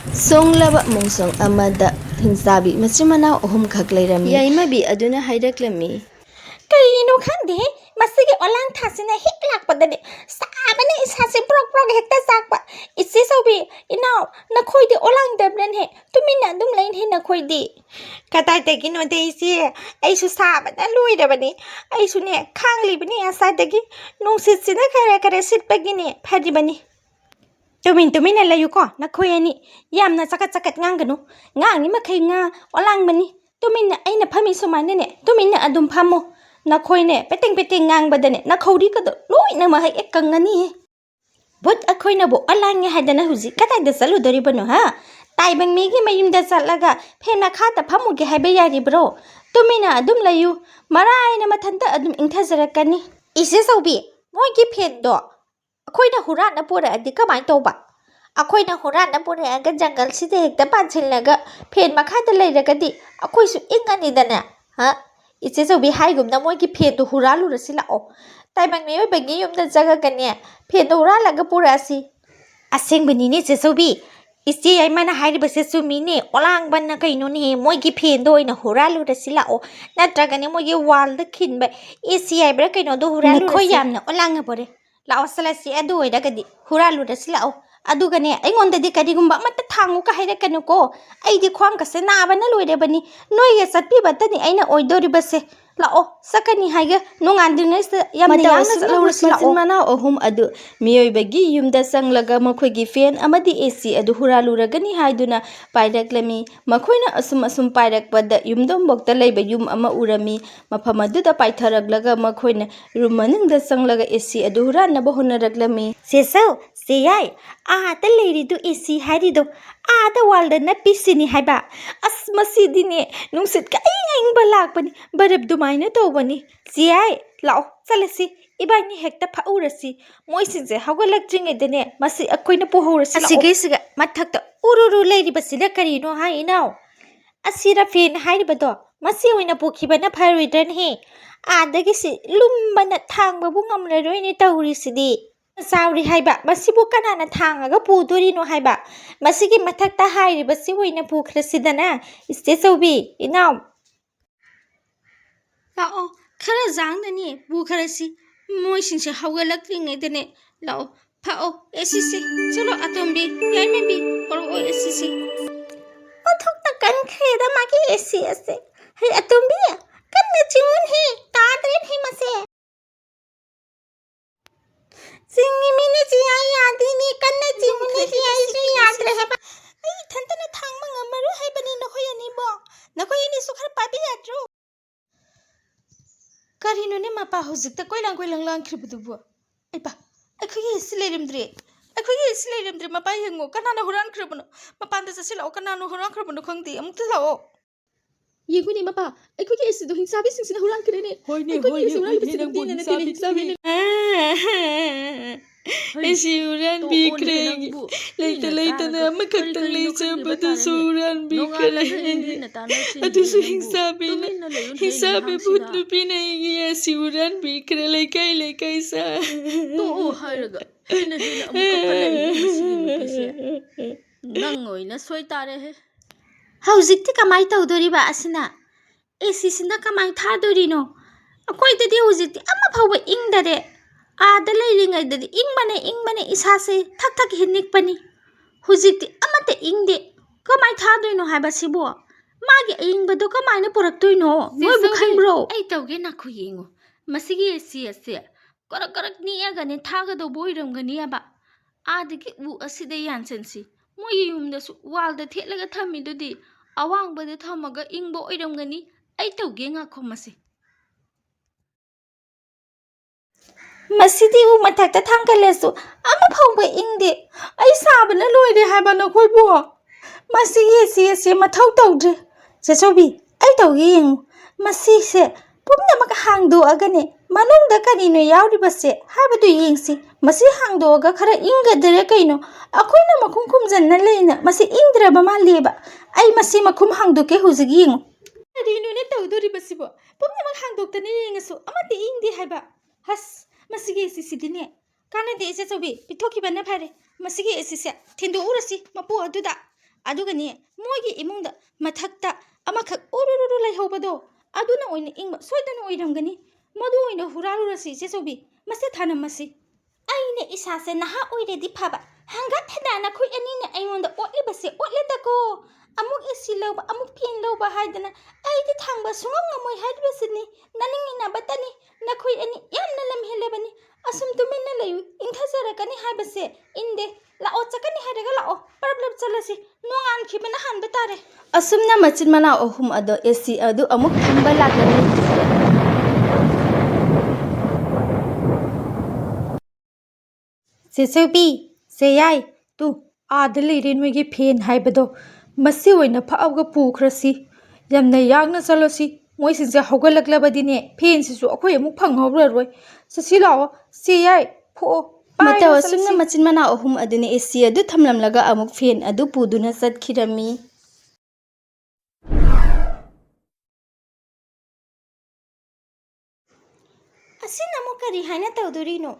Songlaba mungsong amada hingchabi machin manao ahum khak leirami yaimabi aduna hairaklammi Karino khande masigi olang thasina hek lakpadane sabane isase prok hekta sakpa isi sobi inau nakhoide olang dabran he tumina dum lain he nakhoide katai tegi no de isi aisu sabana loirabani aisu ne khanglibani asadagi nungsitsina kare sitpagine phadibani Tumin layu ko nakhoi ani yamna chakat nganganu ngang ni makhai nga olang mani tumin aina phami sumaine ne tumin adum phamo nakhoi ne peteng ngang badane nakhori ka do loi na mahai ekangani but akhoi na bo olang hadana huji katai da salu dori bano ha tai bang mi gi mayim da salaga phena khata phamu ge haibe yari bro tumin adum layu marai na mathanta adum ingthajarakani ise sobi moi gi phet do akhoi na hurat na pura adi kamai toba akhoi na hurat na pura aga jungle side hekta panchillaga phen makhada leiragadi akhoi su ingani dana ha ise sobi haigum na moi gi phet do huralu rasila o taibang me bagi yum da jaga kane phet do huralaga pura si aseng bani ne se sobi isi ai mana hairi base sumi ne olang ban na kaino ne moi gi phen do ina huralu rasila o natraga ne moi gi wall da khinba isi ai bra kaino do huralu khoi yamna olang bore lao salasi adu oidagadi huralu rasila o adugane aingonda di karigumba mata thangu ka haira kanu ko ai di khwang ka se na bana loire bani noi ge satpi batani aina oidori base lao sakani haiga nongandingai se yamna yamna lawrasila machin manao ahum adu miyoibagi yumda sanglaga makhoigi fan amadi AC adu huraluragani haiduna paidaklami makhoina asum pairakpada yumdom bokta leiba yum ama urami mafam aduda paitharaglaga makhoina room manungda sanglaga AC adu huranaba honaraklami sesau seyai ta leiri du AC hari do ta walda na pisini haiba as masidine nungsit ka aing balak bani barab dumaina tobani seyai lao salasi ibani hekta phaurasi moisingje hawgalakjinge dene masi akoina pohorasi asigesiga mathakta ururu leiri basila karino hainau asira fen hairibado masi oina pokhibana pharoidran he adagi si lumbana thangbabu ngamlaroini tawrisidi sauri haiba masibu kanana thangaga pudorino haiba masigi mathakta hairibasi oina pokhlasidana istesobi inau lao khara jangnani bukharasi moisingse hawgalakringaidane lao phao esisi chalo atombi yaimebi koro esisi othokta kan kheda magi esi ase hai atombi kanna chingun he tadren he mase singi mini ji ai adini kanna chingun he ai ji yad rahe ba ai thantana thangma ngamaru hai bani nokhoi ani bo nokhoi ni sukhar pabi yatro karino ne mapa hojikta koilang langkhribudubu aiba akhoi sileirimdre mapa yengo kanana huran khribuno mapanda jasila kanana huran khribuno khangdi amukta lao yeguni mapa akhoi esi do hingchabi singsina huran krene hoine hingchabi esi huran bikre leita na makhaktang leichabadu huran bikre adu su hingchabi bhut nupi na igi esi huran bikre leikai sa to hairaga ina hina amuka palai masigi nupise nang oina soi tare he haujikti kamai tawdoriba asina sina kamai thadorino akoi dadi haujikti ama phawba ingdare ada leiringai dadi ingmane isase thak hinnikpani hujikti amate ingde kamai thadorino haiba sibo magi ingbado kamaina poraktoino moibu khangbro ai tawge na khu yengo masigi ase korak ni agane thaga do boiramgani aba adigi u aside yansensi moi yumda su walda thetlaga thami dudi awangbada thamaga ingbo oiramgani ai tawge nga khomase masidi u mathakta thangkalesu ama phawba ingde ai sabana loire haiba nakhoibo masigi ese mathau tawdre sesobi ai tawge yengu masise pumnamak hangdo agane manungda karino yauribase haibadu yengsi masi hangdoga khara ingadare kaino akoina makhum khumjanna leina masi ingdraba maleba ai masi makhum hangdoke hujigi yengu karino ne tawdoribasibo pumnamak hangdoktane yengasu amate ingde haiba has masigi sidine kana de ese sobi pithoki bana phare masigi ese thindu urasi mapu aduda ꯑꯗꯨꯒꯅꯦ ꯃꯣꯏꯒꯤ ꯏꯃꯨꯡꯗ ꯃꯊꯛꯇ ꯑꯃꯈꯛ ꯎꯔꯨꯔꯨꯔꯨ ꯂꯩꯍꯧꯕꯗꯣ ꯑꯗꯨꯅ ꯑꯣꯏꯅ ꯏꯪꯕ ꯁꯣꯏꯗꯅ ꯑꯣꯏꯔꯝꯒꯅꯤ ꯃꯗꯨ ꯑꯣꯏꯅ ꯍꯨꯔꯥꯜꯂꯨꯔꯁꯤ ꯏꯆꯦꯆꯧꯕꯤ ꯃꯁꯦ ꯊꯥꯅꯝꯃꯁꯤ ꯑꯩꯅ ꯏꯁꯥꯁꯦ ꯅꯍꯥ ꯑꯣꯏꯔꯗꯤ ꯐꯕ ꯍꯪꯒꯠ ꯍꯟꯗꯥ ꯅꯈꯣꯏ ꯑꯅꯤꯅ ꯑꯩꯉꯣꯟꯗ ꯑꯣꯠꯂꯤꯕꯁꯦ ꯑꯣꯠꯂꯦꯗꯀꯣ ꯑꯃꯨꯛ ꯑꯦꯁꯤ ꯂꯧꯕ ꯑꯃꯨꯛ ꯐꯦꯟ ꯂꯧꯕ ꯍꯥꯏꯗꯅ ꯑꯩꯗꯤ ꯊꯥꯡꯕ ꯁꯨꯡꯉꯝ ꯉꯝꯃꯣꯏ ꯍꯥꯏꯔꯤꯕꯁꯤꯅꯤ ꯅꯅꯤꯡꯅꯕꯇꯅꯤ ꯅꯈꯣꯏ ꯑꯅꯤ ꯌꯥꯝꯅ ꯂꯝ ꯍꯦꯜꯂꯕꯅꯤ ꯑꯁꯨꯝ ꯇꯨꯃꯤꯟꯅ ꯂꯩꯌꯨ ꯏꯪꯊꯖꯔꯛꯀꯅꯤ ꯍꯥꯏꯕꯁꯦ ꯏꯟꯗꯦ ꯂꯥꯛꯑꯣ ꯆꯠꯀꯅꯤ ꯍꯥꯏꯔꯒ ꯂꯥꯛꯑꯣ ꯄꯔꯞ ꯆꯠꯂꯁꯤ ꯅꯣꯡꯉꯥꯟꯈꯤꯕꯅ ꯍꯥꯟꯕ ꯇꯥꯔꯦ ꯑꯁꯨꯝꯅ ꯃꯆꯤꯟ ꯃꯅꯥꯎ ꯑꯍꯨꯝ ꯑꯗꯣ ꯑꯦꯁꯤ ꯑꯗꯨ ꯑꯃꯨꯛ ꯊꯝꯕ ꯂꯥꯛꯂꯝꯃꯤ ꯆꯦꯆꯧꯕꯤ ꯆꯦꯌꯥꯏ ꯇꯨ ꯑꯥꯗ ꯂꯩꯔꯦ ꯅꯣꯏꯒꯤ ꯐꯦꯟ ꯍꯥꯏꯕꯗꯣ ꯃꯁꯤ ꯑꯣꯏꯅ ꯐꯛꯑꯒ ꯄꯨꯈ꯭ꯔꯁꯤ ꯌꯥꯝꯅ ꯌꯥꯡꯅ ꯆꯠꯂꯁꯤ ꯃꯣꯏꯁꯤꯡꯁꯦ ꯍꯧꯒꯠꯂꯛꯂꯕꯗꯤꯅꯦ ꯐꯦꯟꯁꯤꯁꯨ ꯑꯩꯈꯣꯏ ꯑꯃꯨꯛ ꯐꯪꯍꯧꯔꯔꯣꯏ ꯆꯠꯁꯤ ꯂꯥꯛꯑꯣ ꯆꯦꯌꯥꯏ ꯐꯣꯛꯑꯣ ꯃꯇꯧ ꯑꯁꯨꯝꯅ ꯃꯆꯤꯟ ꯃꯅꯥꯎ ꯑꯍꯨꯝ ꯑꯗꯨꯅ ꯑꯦꯁꯤ ꯑꯗꯨ ꯊꯝꯂꯝꯂꯒ ꯑꯃꯨꯛ ꯐꯦꯟ ꯑꯗꯨ ꯄꯨꯗꯨꯅ ꯆꯠꯈꯤꯔꯝꯃꯤ ꯑꯁꯤꯅ ꯑꯃꯨꯛ ꯀꯔꯤ ꯍꯥꯏꯅ ꯇꯧꯗꯣꯔꯤꯅꯣ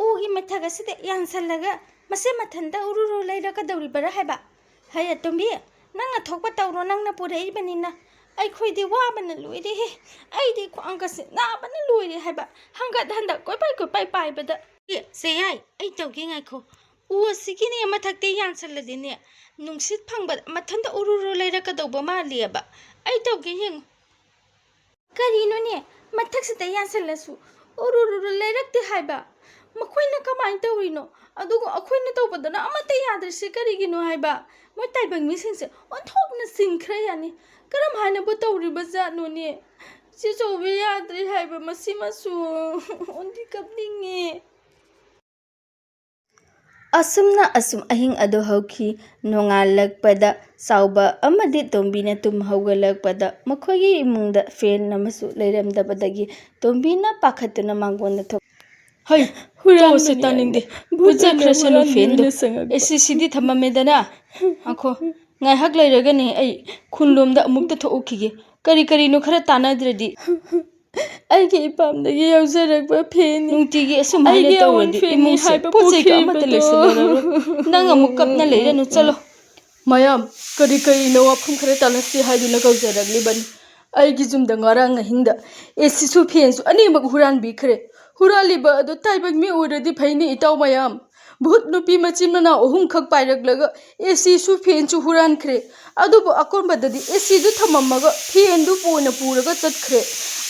ꯎꯒꯤ ꯃꯊꯛ ꯑꯁꯤꯗ ꯌꯥꯟꯁꯜꯂꯒ ꯃꯁꯦ ꯃꯊꯟꯇ ꯎꯔꯨꯔꯨ ꯂꯩꯔꯛꯀꯗꯧꯔꯤꯕꯔꯥ ꯍꯥꯏꯕ ꯍꯩ ꯑꯇꯣꯝꯕꯤ ꯅꯪꯅ ꯊꯣꯛꯄ ꯇꯧꯔꯣ ꯅꯪꯅ ꯄꯨꯔꯛꯏꯕꯅꯤꯅ ꯑꯩꯈꯣꯏꯗꯤ ꯋꯥꯕꯅ ꯂꯣꯏꯔꯦꯍꯦ ꯑꯩꯗꯤ ꯈ꯭ꯋꯥꯡꯒꯁꯦ ꯅꯥꯕꯅ ꯂꯣꯏꯔꯦ ꯍꯥꯏꯕ ꯍꯪꯒꯠ ꯍꯟꯗ ꯀꯣꯏꯄꯥꯏ ꯄꯥꯏꯕꯗ ꯆꯦꯌꯥꯏ ꯑꯩ ꯇꯧꯒꯦ ꯉꯥꯏꯈꯣ ꯎ ꯑꯁꯤꯒꯤꯅꯦ ꯃꯊꯛꯇ ꯌꯥꯟꯁꯜꯂꯗꯤꯅꯦ ꯅꯨꯡꯁꯤꯠ ꯐꯪꯕꯗ ꯃꯊꯟꯇ ꯎꯔꯨꯔꯨ ꯂꯩꯔꯛꯀꯗꯧꯕ ꯃꯥꯜꯂꯤꯑꯕ ꯑꯩ ꯇꯧꯒꯦ ꯌꯦꯡꯉꯨ ꯀꯔꯤꯅꯣꯅꯦ ꯃꯊꯛꯁꯤꯗ ꯌꯥꯟꯁꯜꯂꯁꯨ ꯎꯔꯨꯔꯨꯔꯨ ꯂꯩꯔꯛꯇꯦ ꯍꯥꯏꯕ ꯃꯈꯣꯏꯅ ꯀꯃꯥꯏꯅ ꯇꯧꯔꯤꯅꯣ ꯑꯗꯨꯒ ꯑꯩꯈꯣꯏꯅ ꯇꯧꯕꯗꯅ ꯑꯃꯠꯇ ꯌꯥꯗ꯭ꯔꯤꯁꯤ ꯀꯔꯤꯒꯤꯅꯣ ꯍꯥꯏꯕ ꯃꯣꯏ ꯇꯥꯏꯕꯪ ꯃꯤꯁꯤꯡꯁꯦ ꯑꯣꯟꯊꯣꯛꯅ ꯆꯤꯡꯈ꯭ꯔ ꯌꯥꯅꯤ ꯀꯔꯝ ꯍꯥꯏꯅꯕꯨ ꯇꯧꯔꯤꯕ ꯖꯥꯠꯅꯣꯅꯦ ꯆꯦꯆꯧꯕꯤ ꯌꯥꯗ꯭ꯔꯤ ꯍꯥꯏꯕ ꯃꯁꯤꯃꯁꯨ ꯑꯣꯟꯗꯤ ꯀꯞꯅꯤꯡꯉꯦ ꯑꯁꯨꯝꯅ ꯑꯁꯨꯝ ꯑꯍꯤꯡ ꯑꯗꯨ ꯍꯧꯈꯤ ꯅꯣꯡꯉꯥꯜꯂꯛꯄꯗ ꯆꯥꯎꯕ ꯑꯃꯗꯤ ꯇꯣꯝꯕꯤꯅ ꯇꯨꯝ ꯍꯧꯒꯠꯂꯛꯄꯗ ꯃꯈꯣꯏꯒꯤ ꯏꯃꯨꯡꯗ ꯐꯦꯟ ꯑꯃꯁꯨ ꯂꯩꯔꯝꯗꯕꯗꯒꯤ ꯇꯣꯝꯕꯤꯅ ꯄꯥꯈꯠꯇꯨꯅ ꯃꯥꯡꯒꯣꯟꯗ ꯊꯣꯛ ꯍꯩ ꯇꯣꯛꯑꯁꯤ ꯇꯥꯅꯤꯡꯗꯦ ꯄꯨꯖꯈ꯭ꯔꯁꯅꯨ ꯐꯦꯟꯗꯣ ꯑꯦꯁꯤꯁꯤꯗꯤ ꯊꯝꯃꯝꯃꯦꯗꯅ ꯑꯈꯣ ꯉꯥꯏꯍꯥꯛ ꯂꯩꯔꯒꯅꯦ ꯑꯩ ꯈꯨꯟꯂꯣꯝꯗ ꯑꯃꯨꯛꯇ ꯊꯣꯛꯎꯈꯤꯒꯦ ꯀꯔꯤꯅꯣ ꯈꯔ ꯇꯥꯟꯅꯗ꯭ꯔꯗꯤ ꯑꯩꯒꯤ ꯏꯄꯥꯝꯗꯒꯤ ꯌꯥꯎꯖꯔꯛꯄ ꯐꯦꯟꯅꯤ ꯅꯨꯡꯇꯤꯒꯤ ꯑꯁꯨꯝ ꯍꯥꯏꯅ ꯇꯧꯔꯗꯤ ꯏꯃꯨꯡꯁꯦ ꯄꯣꯠ ꯆꯩꯒ ꯑꯃꯠꯇ ꯂꯩꯁꯤꯜꯂꯔꯣꯏ ꯅꯪ ꯑꯃꯨꯛ ꯀꯞꯅ ꯂꯩꯔꯅꯨ ꯆꯠꯂꯣ ꯃꯌꯥꯝ ꯀꯔꯤꯅꯣ ꯋꯥꯐꯝ ꯈꯔ ꯇꯥꯟꯅꯁꯤ ꯍꯥꯏꯗꯨꯅ ꯀꯧꯖꯔꯛꯂꯤꯕꯅꯤ ꯑꯩꯒꯤ ꯌꯨꯝꯗ ꯉꯔꯥꯡ ꯑꯍꯤꯡꯗ ꯑꯦꯁꯤꯁꯨ ꯐꯦꯟꯁꯨ ꯑꯅꯤꯃꯛ ꯍꯨꯔꯥꯟꯕꯤꯈ꯭ꯔꯦ ꯍꯨꯔꯥꯜꯂꯤꯕ ꯑꯗꯨ ꯇꯥꯏꯕꯪ ꯃꯤ ꯑꯣꯏꯔꯗꯤ ꯐꯩꯅꯤ ꯏꯇꯥꯎ ꯃꯌꯥꯝ ꯚꯨꯠ ꯅꯨꯄꯤ ꯃꯆꯤꯟ ꯃꯅꯥꯎ ꯑꯍꯨꯝꯈꯛ ꯄꯥꯏꯔꯛꯂꯒ ꯑꯦꯁꯤꯁꯨ ꯐꯦꯟꯁꯨ ꯍꯨꯔꯥꯟꯈ꯭ರೆ ꯑꯗꯨꯕꯨ ꯑꯀꯣꯟꯕꯗꯗꯤ ꯑꯦꯁꯤꯗꯨ ꯊꯝꯃꯝꯃꯒ ꯐꯦꯟꯗꯨ ꯑꯣꯏꯅ ꯄꯨꯔꯒ ꯆꯠꯈ꯭ꯔꯦ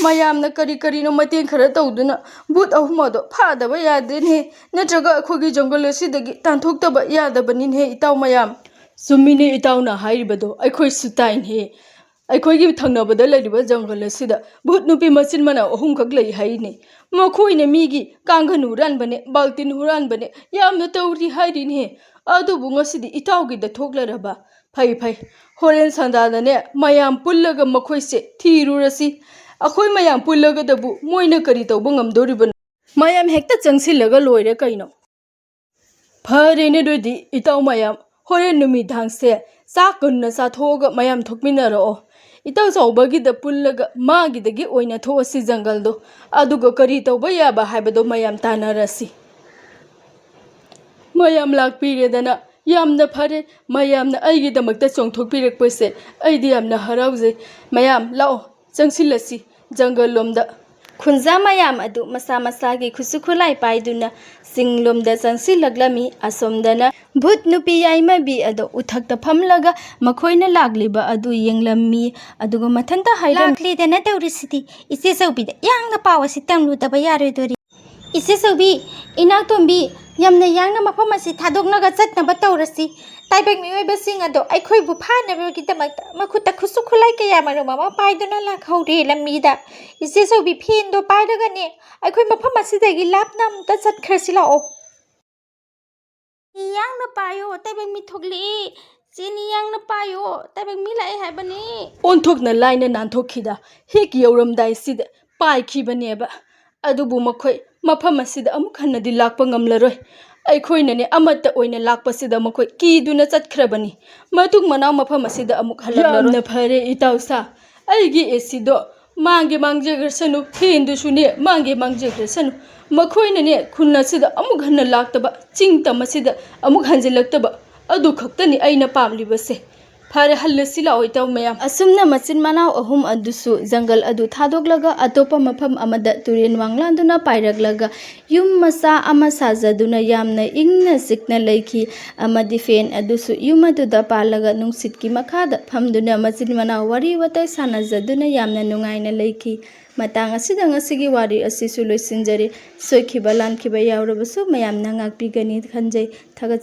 ꯃꯌꯥꯝꯅ ꯀꯔꯤꯅꯣ ꯃꯇꯦꯡ ꯈꯔ ꯇꯧꯗꯨꯅ ꯚꯨꯠ ꯑꯍꯨꯝ ꯑꯗꯣ ꯐꯥꯗꯕ ꯌꯥꯗꯦꯅꯦ ꯅꯠꯇ꯭ꯔꯒ ꯑꯩꯈꯣꯏꯒꯤ ꯖꯪꯒꯜ ꯑꯁꯤꯗꯒꯤ ꯇꯥꯟꯊꯣꯛꯇꯕ ꯌꯥꯗꯕꯅꯤꯅꯦ ꯏꯇꯥꯎ ꯃꯌꯥꯝ ꯆꯨꯝꯃꯤꯅꯦ ꯏꯇꯥꯎꯅ ꯍꯥꯏꯔꯤꯕꯗꯣ ꯑꯩꯈꯣꯏꯁꯨ ꯇꯥꯏꯅꯦ ꯑꯩꯈꯣꯏꯒꯤ ꯊꯪꯅꯕꯗ ꯂꯩꯔꯤꯕ ꯖꯪꯒꯜ ꯑꯁꯤꯗ ꯚꯨꯠ ꯅꯨꯄꯤ ꯃꯆꯤꯟ ꯃꯅꯥꯎ ꯑꯍꯨꯝꯈꯛ ꯂꯩ ꯍꯥꯏꯅꯦ ꯃꯈꯣꯏꯅ ꯃꯤꯒꯤ ꯀꯥꯡꯈꯟ ꯍꯨꯔꯥꯟꯕꯅꯦ ꯕꯥꯜꯇꯤꯟ ꯍꯨꯔꯥꯟꯕꯅꯦ ꯌꯥꯝꯅ ꯇꯧꯔꯤ ꯍꯥꯏꯔꯤꯅꯦ ꯑꯗꯨꯕꯨ ꯉꯁꯤꯗꯤ ꯏꯇꯥꯎꯒꯤꯗ ꯊꯣꯛꯂꯔꯕ ꯐꯩ ꯍꯣꯔꯦꯟ ꯁꯟꯗꯥꯅꯅꯦ ꯃꯌꯥꯝ ꯄꯨꯜꯂꯒ ꯃꯈꯣꯏꯁꯦ ꯊꯤꯔꯨꯔꯁꯤ ꯑꯩꯈꯣꯏ ꯃꯌꯥꯝ ꯄꯨꯜꯂꯒꯗꯕꯨ ꯃꯣꯏꯅ ꯀꯔꯤ ꯇꯧꯕ ꯉꯝꯗꯣꯔꯤꯕꯅꯣ ꯃꯌꯥꯝ ꯍꯦꯛꯇ ꯆꯪꯁꯤꯜꯂꯒ ꯂꯣꯏꯔꯦ ꯀꯩꯅꯣ ꯐꯔꯦꯅꯦ ꯑꯗꯨꯗꯤ ꯏꯇꯥꯎ ꯃꯌꯥꯝ ꯍꯣꯔꯦꯟ ꯅꯨꯃꯤꯗꯥꯡꯁꯦ ꯆꯥꯛ ꯉꯟꯅ ꯆꯥꯊꯣꯛꯑꯒ ꯃꯌꯥꯝ ꯊꯣꯛꯃꯤꯟꯅꯔꯛꯑꯣ ꯏꯇꯥꯎ ꯆꯥꯎꯕꯒꯤꯗ ꯄꯨꯜꯂꯒ ꯃꯥꯒꯤꯗꯒꯤ ꯑꯣꯏꯅ ꯊꯣꯛꯑꯁꯤ ꯖꯪꯒꯜꯗꯣ ꯑꯗꯨꯒ ꯀꯔꯤ ꯇꯧꯕ ꯌꯥꯕ ꯍꯥꯏꯕꯗꯣ ꯃꯌꯥꯝ ꯇꯥꯟꯅꯔꯁꯤ ꯃꯌꯥꯝ ꯂꯥꯛꯄꯤꯔꯦꯗꯅ ꯌꯥꯝꯅ ꯐꯔꯦ ꯃꯌꯥꯝꯅ ꯑꯩꯒꯤꯗꯃꯛꯇ ꯆꯣꯡꯊꯣꯛꯄꯤꯔꯛꯄꯁꯦ ꯑꯩꯗꯤ ꯌꯥꯝꯅ ꯍꯔꯥꯎꯖꯩ ꯃꯌꯥꯝ ꯂꯥꯛꯑꯣ ꯆꯪꯁꯤꯜꯂꯁꯤ ꯖꯪꯒꯜ ꯂꯣꯝꯗ ꯈꯨꯟꯖꯥ ꯃꯌꯥꯝ ꯑꯗꯨ ꯃꯁꯥ ꯃꯁꯥꯒꯤ ꯈꯨꯠꯁꯨ ꯈꯨꯠꯂꯥꯏ パꯏꯗꯨꯅ ꯆꯤꯡꯂꯣꯝꯗ ꯆꯪꯁꯤꯜꯂꯛꯂꯝꯃꯤ ꯑꯁꯣꯝꯗꯅ ꯚꯨꯠ ꯅꯨꯄꯤ ꯌꯥꯏꯃꯕꯤ ꯑꯗꯣ ꯎꯊꯛꯇ ꯐꯝꯂꯒ ꯃꯈꯣꯏꯅ ꯂꯥꯛꯂꯤꯕ ꯑꯗꯨ ꯌꯦꯡꯂꯝꯃꯤ ꯑꯗꯨꯒ ꯃꯊꯟꯇ ꯍꯥꯏꯔꯝꯃꯤ ꯂꯥꯛꯂꯤꯗꯅ ꯇꯧꯔꯤꯁꯤꯗꯤ ꯏꯆꯦꯆꯧꯕꯤꯗ ꯌꯥꯡꯅ ꯄꯥꯎ ꯑꯁꯤ ꯇꯝꯂꯨꯗꯕ ꯌꯥꯔꯣꯏꯗꯣꯔꯤ ꯏꯆꯦꯆꯧꯕꯤ ꯏꯅꯥꯎꯇꯣꯝꯕꯤ ꯌꯥꯝꯅ ꯌꯥꯡꯅ ꯃꯐꯝ ꯑꯁꯤ ꯊꯥꯗꯣꯛꯅꯒ ꯆꯠꯅꯕ ꯇꯧꯔꯁꯤ ꯇꯥꯏꯕꯪ ꯃꯤꯑꯣꯏꯕꯁꯤꯡ ꯑꯗꯣ ꯑꯩꯈꯣꯏꯕꯨ ꯐꯥꯅꯕꯒꯤꯗꯃꯛꯇ ꯃꯈꯨꯠꯇ ꯈꯨꯠꯁꯨ ꯈꯨꯠꯂꯥꯏ ꯀꯌꯥ ꯃꯔꯨꯝ ꯑꯃ ꯄꯥꯏꯗꯨꯅ ꯂꯥꯛꯍꯧꯔꯦ ꯂꯝꯕꯤꯗ ꯏꯆꯦꯆꯧꯕꯤ ꯐꯦꯟꯗꯣ ꯄꯥꯏꯔꯒꯅꯦ ꯑꯩꯈꯣꯏ ꯃꯐꯝ ꯑꯁꯤꯗꯒꯤ ꯂꯥꯞꯅ ꯑꯃꯨꯛꯇ ꯆꯠꯈ꯭ꯔꯁꯤ ꯂꯥꯛꯑꯣ ꯌꯥꯡꯅ ꯄꯥꯏꯌꯣ ꯇꯥꯏꯕꯪ ꯃꯤ ꯊꯣꯛꯂꯛꯑꯦ ꯆꯦꯅꯤ ꯌꯥꯡꯅ ꯄꯥꯏꯌꯣ ꯇꯥꯏꯕꯪ ꯃꯤ ꯂꯥꯛꯑꯦ ꯍꯥꯏꯕꯅꯦ ꯑꯣꯟꯊꯣꯛꯅ ꯂꯥꯏꯅ ꯅꯥꯟꯊꯣꯛꯈꯤꯗ ꯍꯦꯛ ꯌꯧꯔꯝꯗꯥꯏꯁꯤꯗ ꯄꯥꯏꯈꯤꯕꯅꯦꯕ ꯑꯗꯨꯕꯨ ꯃꯈꯣꯏ ꯃꯐꯝ ꯑꯁꯤꯗ ꯑꯃꯨꯛ ꯍꯟꯅꯗꯤ ꯂꯥꯛꯄ ꯉꯝꯂꯔꯣꯏ ꯑꯩꯈꯣꯏꯅꯅꯦ ꯑꯃꯠꯇ ꯑꯣꯏꯅ ꯂꯥꯛꯄꯁꯤꯗ ꯃꯈꯣꯏ ꯀꯤꯗꯨꯅ ꯆꯠꯈ꯭ꯔꯕꯅꯤ ꯃꯇꯨꯡ ꯃꯅꯥꯎ ꯃꯐꯝ ꯑꯁꯤꯗ ꯑꯃꯨꯛ ꯍꯜꯂꯛꯂꯔꯣꯏ ꯌꯥꯝꯅ ꯐꯔꯦ ꯏꯇꯥꯎꯁꯥ ꯑꯩꯒꯤ ꯑꯦꯁꯤꯗꯣ ꯃꯥꯡꯖꯈ꯭ꯔꯁꯅꯨ ꯐꯦꯟꯗꯨꯁꯨꯅꯦ ꯃꯥꯡꯖꯈ꯭ꯔꯁꯅꯨ ꯃꯈꯣꯏꯅꯅꯦ ꯈꯨꯟ ꯑꯁꯤꯗ ꯑꯃꯨꯛ ꯍꯟꯅ ꯂꯥꯛꯇꯕ ꯆꯤꯡ ꯇꯝ ꯑꯁꯤꯗ ꯑꯃꯨꯛ ꯍꯟꯖꯤꯜꯂꯛꯇꯕ अदु खक्तनी अइना पामलिबसे फरे हल्लसी लाओ इताउ मयाम असुमना मचिन मनाव अहुम अदुसु जंगल अदु थादोकलगा अतोपा मफम अमदा तुरेन वांगलांदुना पाइरकलगा युम मसा अमा साजदुना यामना इंगना सिकना लैखी अमदि फेन अदुसु युम अदुदा पालगा नुंगसितकी मखादा फमदुना मचिन मनाव वारी वताई सानाजदुना यामना नुंगाइना लैखी matang asida ngasigi wari asisu loisinjari soikiba lankiba yaurabsu mayamna ngakpigani khanjai thagat